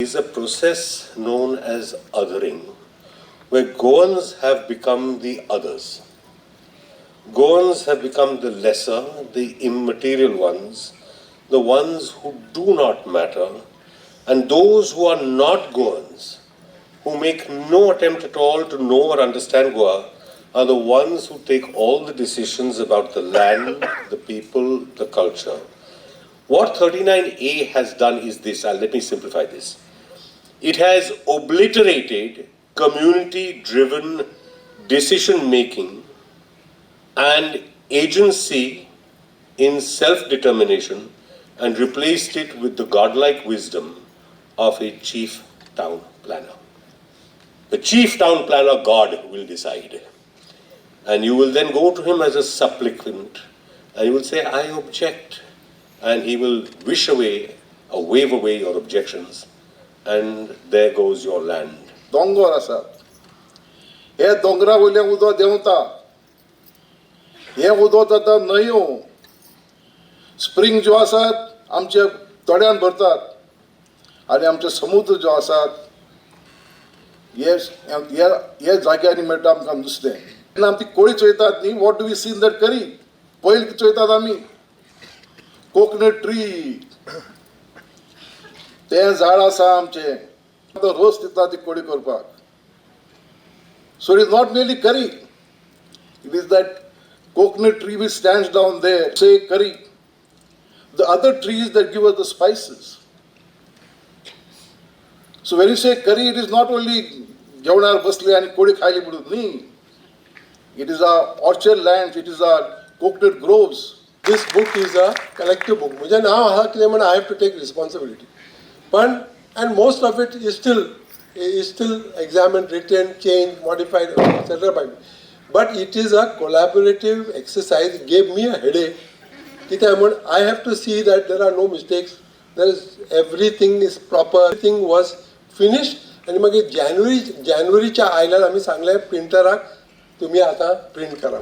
is a process known as othering, where Goans have become the others. Goans have become the lesser, the immaterial ones, the ones who do not matter, and those who are not Goans, who make no attempt at all to know or understand Goa, are the ones who take all the decisions about the land, the people, the culture. What 39A has done is this, let me simplify this. It has obliterated community-driven decision-making and agency in self-determination and replaced it with the godlike wisdom of a chief town planner. The chief town planner, God, will decide. And you will then go to him as a supplicant and you will say, I object. And he will wave away your objections. And there goes your land. दोंगर आसात. हे दोंगरा वयले उदक देंवता. हे उदक जाता न्हंयो. Spring ज्यो आसात आमचे तळ्यान भरतात. आनी आमचे समुद्र जो आसात हे जाग्यांनी मेळटा आमकां नुस्तें. तेन्ना आमी ती कोळी चोयतात न्ही. What do we see in that करी? पयलीं चोयतात आमी कोकोनट ट्री. तें झाड आसा आमचें. रोस दिता ती कोळी करपाक. So it is not merely curry. It is that coconut tree which stands down there. Say curry. The other trees that give us the spices. So when you say curry, it is not only जेवणार बसले आणि कोळी खायली म्हणून न्ही. It is our orchard lands. It is our coconut groves. This book is a collective book. मुझे नाव हा claim and I have to take responsibility. But and most of it is still examined, written, changed, modified, etc. by me. But it is a collaborative exercise. It gave me a headache. I have to see that there are no mistakes. Everything is proper. Everything was finished. आणि मग जानेवारीच्या आयल्यान आम्ही सांगले प्रिंटराक तुम्ही आता print करा.